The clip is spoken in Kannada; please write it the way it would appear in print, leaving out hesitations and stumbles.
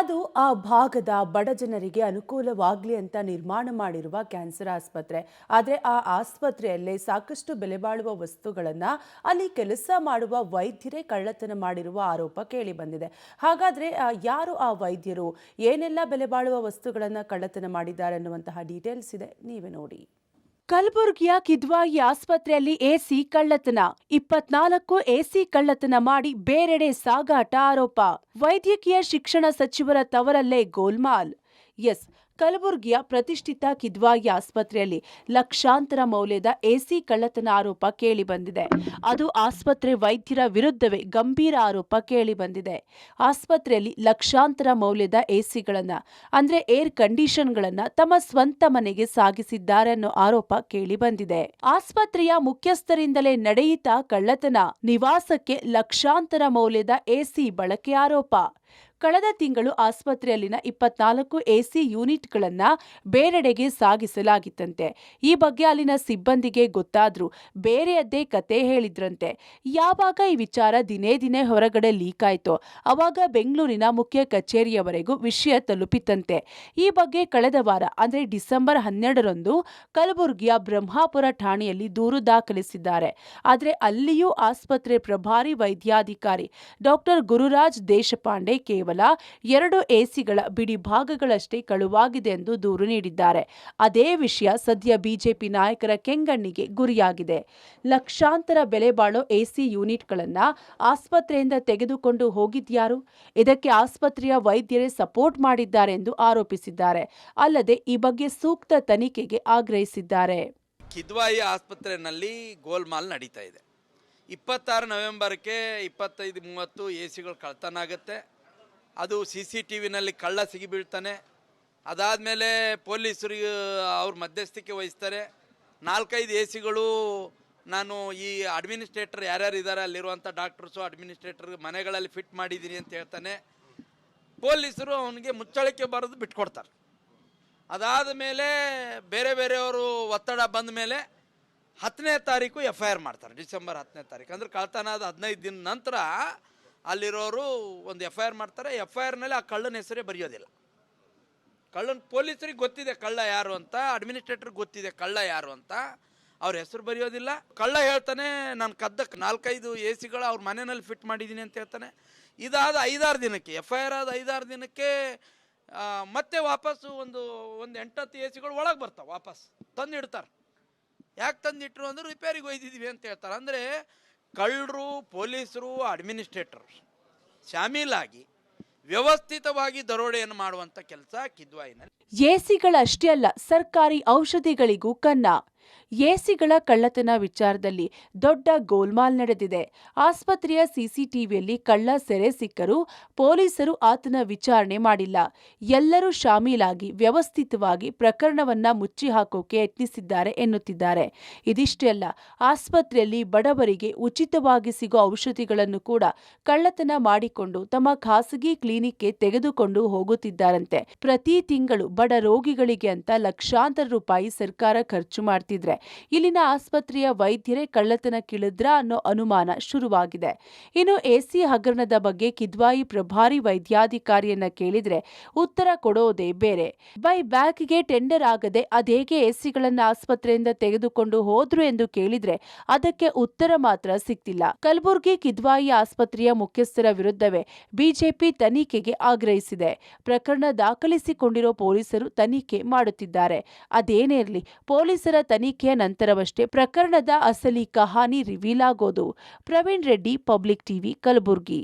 ಅದು ಆ ಭಾಗದ ಬಡ ಜನರಿಗೆ ಅನುಕೂಲವಾಗಲಿ ಅಂತ ನಿರ್ಮಾಣ ಮಾಡಿರುವ ಕ್ಯಾನ್ಸರ್ ಆಸ್ಪತ್ರೆ. ಆದರೆ ಆ ಆಸ್ಪತ್ರೆಯಲ್ಲೇ ಸಾಕಷ್ಟು ಬೆಲೆ ಬಾಳುವ ವಸ್ತುಗಳನ್ನು ಅಲ್ಲಿ ಕೆಲಸ ಮಾಡುವ ವೈದ್ಯರೇ ಕಳ್ಳತನ ಮಾಡಿರುವ ಆರೋಪ ಕೇಳಿ ಬಂದಿದೆ. ಹಾಗಾದ್ರೆ ಯಾರು ಆ ವೈದ್ಯರು, ಏನೆಲ್ಲ ಬೆಲೆ ಬಾಳುವ ವಸ್ತುಗಳನ್ನು ಕಳ್ಳತನ ಮಾಡಿದ್ದಾರೆ ಅನ್ನುವಂತಹ ಡೀಟೇಲ್ಸ್ ಇದೆ, ನೀವೇ ನೋಡಿ. ಕಲಬುರಗಿಯ ಕಿದ್ವಾಯಿ ಆಸ್ಪತ್ರೆಯಲ್ಲಿ ಎಸಿ ಕಳ್ಳತನ, 24 ಎಸಿ ಕಳ್ಳತನ ಮಾಡಿ ಬೇರೆಡೆ ಸಾಗಾಟ ಆರೋಪ. ವೈದ್ಯಕೀಯ ಶಿಕ್ಷಣ ಸಚಿವರ ತವರಲ್ಲೇ ಗೋಲ್ಮಾಲ್. ಎಸ್, ಕಲಬುರಗಿಯ ಪ್ರತಿಷ್ಠಿತ ಕಿದ್ವಾಯಿ ಆಸ್ಪತ್ರೆಯಲ್ಲಿ ಲಕ್ಷಾಂತರ ಮೌಲ್ಯದ ಎಸಿ ಕಳ್ಳತನ ಆರೋಪ ಕೇಳಿ ಬಂದಿದೆ. ಅದು ಆಸ್ಪತ್ರೆ ವೈದ್ಯರ ವಿರುದ್ಧವೇ ಗಂಭೀರ ಆರೋಪ ಕೇಳಿ ಬಂದಿದೆ. ಆಸ್ಪತ್ರೆಯಲ್ಲಿ ಲಕ್ಷಾಂತರ ಮೌಲ್ಯದ ಎಸಿಗಳನ್ನ ಅಂದ್ರೆ ಏರ್ ಕಂಡೀಷನ್ಗಳನ್ನ ತಮ್ಮ ಸ್ವಂತ ಮನೆಗೆ ಸಾಗಿಸಿದ್ದಾರೆ ಅನ್ನೋ ಆರೋಪ ಕೇಳಿ ಬಂದಿದೆ. ಆಸ್ಪತ್ರೆಯ ಮುಖ್ಯಸ್ಥರಿಂದಲೇ ನಡೆಯಿತಾ ಕಳ್ಳತನ, ನಿವಾಸಕ್ಕೆ ಲಕ್ಷಾಂತರ ಮೌಲ್ಯದ ಎಸಿ ಬಳಕೆ ಆರೋಪ. ಕಳೆದ ತಿಂಗಳು ಆಸ್ಪತ್ರೆಯಲ್ಲಿನ 24 ಎಸಿ ಯೂನಿಟ್ಗಳನ್ನ ಬೇರೆಡೆಗೆ ಸಾಗಿಸಲಾಗಿತ್ತಂತೆ. ಈ ಬಗ್ಗೆ ಅಲ್ಲಿನ ಸಿಬ್ಬಂದಿಗೆ ಗೊತ್ತಾದ್ರೂ ಬೇರೆಯದ್ದೇ ಕತೆ ಹೇಳಿದ್ರಂತೆ. ಯಾವಾಗ ಈ ವಿಚಾರ ದಿನೇ ದಿನೇ ಹೊರಗಡೆ ಲೀಕ್ ಆಯ್ತೋ ಅವಾಗ ಬೆಂಗಳೂರಿನ ಮುಖ್ಯ ಕಚೇರಿಯವರೆಗೂ ವಿಷಯ ತಲುಪಿತಂತೆ. ಈ ಬಗ್ಗೆ ಕಳೆದ ವಾರ ಅಂದ್ರೆ ಡಿಸೆಂಬರ್ 12ರಂದು ಕಲಬುರಗಿಯ ಬ್ರಹ್ಮಾಪುರ ಠಾಣೆಯಲ್ಲಿ ದೂರು ದಾಖಲಿಸಿದ್ದಾರೆ. ಆದ್ರೆ ಅಲ್ಲಿಯೂ ಆಸ್ಪತ್ರೆ ಪ್ರಭಾರಿ ವೈದ್ಯಾಧಿಕಾರಿ ಡಾಕ್ಟರ್ ಗುರುರಾಜ್ ದೇಶಪಾಂಡೆ ಕೇವಲ 2 ಎಸಿಗಳ ಬಿಡಿ ಭಾಗಗಳಷ್ಟೇ ಕಳುವಾಗಿದೆ ಎಂದು ದೂರು ನೀಡಿದ್ದಾರೆ. ಅದೇ ವಿಷಯ ಸದ್ಯ ಬಿಜೆಪಿ ನಾಯಕರ ಕೆಂಗಣ್ಣಿಗೆ ಗುರಿಯಾಗಿದೆ. ಲಕ್ಷಾಂತರ ಬೆಲೆ ಬಾಳೋ ಎಸಿ ಯೂನಿಟ್ಗಳನ್ನ ಆಸ್ಪತ್ರೆಯಿಂದ ತೆಗೆದುಕೊಂಡು ಹೋಗಿದ್ಯಾರು? ಇದಕ್ಕೆ ಆಸ್ಪತ್ರೆಯ ವೈದ್ಯರೇ ಸಪೋರ್ಟ್ ಮಾಡಿದ್ದಾರೆ ಎಂದು ಆರೋಪಿಸಿದ್ದಾರೆ. ಅಲ್ಲದೆ ಈ ಬಗ್ಗೆ ಸೂಕ್ತ ತನಿಖೆಗೆ ಆಗ್ರಹಿಸಿದ್ದಾರೆ. ಕಿದ್ವಾಯಿ ಆಸ್ಪತ್ರೆಯಲ್ಲಿ ಗೋಲ್ಮಾಲ್ ನಡೀತಾ ಇದೆ. 26 ನವೆಂಬರ್ಗೆ 25-30 ಎಸಿಗಳು ಕಳ್ತನ ಆಗುತ್ತೆ. ಅದು CCTVನಲ್ಲಿ ಕಳ್ಳ ಸಿಗಿಬೀಳ್ತಾನೆ. ಅದಾದಮೇಲೆ ಪೊಲೀಸರಿಗೆ ಅವ್ರ ಮಧ್ಯಸ್ಥಿಕೆ ವಹಿಸ್ತಾರೆ. 4-5 ಎಸಿಗಳು ನಾನು ಈ ಅಡ್ಮಿನಿಸ್ಟ್ರೇಟರ್ ಯಾರ್ಯಾರು ಇದ್ದಾರೆ ಅಲ್ಲಿರುವಂಥ ಡಾಕ್ಟರ್ಸು ಅಡ್ಮಿನಿಸ್ಟ್ರೇಟರ್ ಮನೆಗಳಲ್ಲಿ ಫಿಟ್ ಮಾಡಿದ್ದೀನಿ ಅಂತ ಹೇಳ್ತಾನೆ. ಪೊಲೀಸರು ಅವನಿಗೆ ಮುಚ್ಚಳಿಕೆ ಬರೆದು ಬಿಟ್ಕೊಡ್ತಾರೆ. ಅದಾದ ಮೇಲೆ ಬೇರೆಯವರು ಒತ್ತಡ ಬಂದ ಮೇಲೆ 10ನೇ ತಾರೀಕು FIR ಮಾಡ್ತಾರೆ. ಡಿಸೆಂಬರ್ 10ನೇ ತಾರೀಕು ಅಂದರೆ ಕಳ್ತನ ಆದ 15 ದಿನ ನಂತರ ಅಲ್ಲಿರೋರು ಒಂದು FIR ಮಾಡ್ತಾರೆ. FIRನಲ್ಲಿ ಆ ಕಳ್ಳನ ಹೆಸರೇ ಬರೆಯೋದಿಲ್ಲ. ಕಳ್ಳನ ಪೊಲೀಸರಿಗೆ ಗೊತ್ತಿದೆ ಕಳ್ಳ ಯಾರು ಅಂತ, ಅಡ್ಮಿನಿಸ್ಟ್ರೇಟರ್ಗೆ ಗೊತ್ತಿದೆ ಕಳ್ಳ ಯಾರು ಅಂತ, ಅವ್ರ ಹೆಸರು ಬರೆಯೋದಿಲ್ಲ. ಕಳ್ಳ ಹೇಳ್ತಾನೆ ನಾನು ಕದ್ದಕ್ಕೆ 4-5 ಎಸಿಗಳು ಅವ್ರ ಮನೆಯಲ್ಲಿ ಫಿಟ್ ಮಾಡಿದ್ದೀನಿ ಅಂತ ಹೇಳ್ತಾನೆ. ಇದಾದ 5-6 ದಿನಕ್ಕೆ FIR ಆದ 5-6 ದಿನಕ್ಕೆ ಮತ್ತೆ ವಾಪಸ್ಸು ಒಂದು 8-10 ಎಸಿಗಳು ಒಳಗೆ ಬರ್ತಾವೆ. ವಾಪಸ್ ತಂದಿಡ್ತಾರೆ. ಯಾಕೆ ತಂದಿಟ್ರು ಅಂದ್ರೆ ರಿಪೇರಿಗೆ ಒಯ್ದಿದ್ದೀವಿ ಅಂತ ಹೇಳ್ತಾರೆ. ಅಂದರೆ ಕಳ್ಳರು, ಪೊಲೀಸರು, ಅಡ್ಮಿನಿಸ್ಟ್ರೇಟರ್ ಶಾಮೀಲಾಗಿ ವ್ಯವಸ್ಥಿತವಾಗಿ ದರೋಡೆಯನ್ನು ಮಾಡುವಂಥ ಕೆಲಸ ಕಿದ್ವಾಯಿನಲ್ಲಿ. ಎಸಿಗಳಷ್ಟೇ ಅಲ್ಲ, ಸರ್ಕಾರಿ ಔಷಧಿಗಳಿಗೂ ಕನ್ನ. ಎಸಿಗಳ ಕಳ್ಳತನ ವಿಚಾರದಲ್ಲಿ ದೊಡ್ಡ ಗೋಲ್ಮಾಲ್ ನಡೆದಿದೆ. ಆಸ್ಪತ್ರೆಯ CCTVಯಲ್ಲಿ ಕಳ್ಳ ಸೆರೆ ಸಿಕ್ಕರೂ ಪೊಲೀಸರು ಆತನ ವಿಚಾರಣೆ ಮಾಡಿಲ್ಲ. ಎಲ್ಲರೂ ಶಾಮೀಲಾಗಿ ವ್ಯವಸ್ಥಿತವಾಗಿ ಪ್ರಕರಣವನ್ನ ಮುಚ್ಚಿ ಹಾಕೋಕೆ ಯತ್ನಿಸಿದ್ದಾರೆ ಎನ್ನುತ್ತಿದ್ದಾರೆ. ಇದಿಷ್ಟೇ ಅಲ್ಲ, ಆಸ್ಪತ್ರೆಯಲ್ಲಿ ಬಡವರಿಗೆ ಉಚಿತವಾಗಿ ಸಿಗೋ ಔಷಧಿಗಳನ್ನು ಕೂಡ ಕಳ್ಳತನ ಮಾಡಿಕೊಂಡು ತಮ್ಮ ಖಾಸಗಿ ಕ್ಲಿನಿಕ್ಗೆ ತೆಗೆದುಕೊಂಡು ಹೋಗುತ್ತಿದ್ದಾರಂತೆ. ಪ್ರತಿ ತಿಂಗಳು ಬಡ ರೋಗಿಗಳಿಗೆ ಅಂತ ಲಕ್ಷಾಂತರ ರೂಪಾಯಿ ಸರ್ಕಾರ ಖರ್ಚು ಮಾಡ್ತಿದ್ರೆ ಇಲ್ಲಿನ ಆಸ್ಪತ್ರೆಯ ವೈದ್ಯರೇ ಕಳ್ಳತನಕ್ಕಿಳಿದ್ರ ಅನ್ನೋ ಅನುಮಾನ ಶುರುವಾಗಿದೆ. ಇನ್ನು ಎಸಿ ಹಗರಣದ ಬಗ್ಗೆ ಕಿದ್ವಾಯಿ ಪ್ರಭಾರಿ ವೈದ್ಯಾಧಿಕಾರಿಯನ್ನ ಕೇಳಿದ್ರೆ ಉತ್ತರ ಕೊಡೋದೇ ಬೇರೆ. ಬೈ ಬ್ಯಾಕ್ಗೆ ಟೆಂಡರ್ ಆಗದೆ ಅದೇಗೆ ಎಸಿಗಳನ್ನ ಆಸ್ಪತ್ರೆಯಿಂದ ತೆಗೆದುಕೊಂಡು ಹೋದ್ರು ಎಂದು ಕೇಳಿದ್ರೆ ಅದಕ್ಕೆ ಉತ್ತರ ಮಾತ್ರ ಸಿಕ್ತಿಲ್ಲ. ಕಲಬುರಗಿ ಕಿದ್ವಾಯಿ ಆಸ್ಪತ್ರೆಯ ಮುಖ್ಯಸ್ಥರ ವಿರುದ್ಧವೇ ಬಿಜೆಪಿ ತನಿಖೆಗೆ ಆಗ್ರಹಿಸಿದೆ. ಪ್ರಕರಣ ದಾಖಲಿಸಿಕೊಂಡಿರೋ ಪೊಲೀಸರು ತನಿಖೆ ಮಾಡುತ್ತಿದ್ದಾರೆ. ಅದೇನೇ ಇರಲಿ, ಪೊಲೀಸರ ತನಿಖೆಯ ನಂತರವಷ್ಟೇ ಪ್ರಕರಣದ ಅಸಲಿ ಕಹಾನಿ ರಿವೀಲ್ ಆಗೋದು. Praveen Reddy, public TV, Kalaburagi.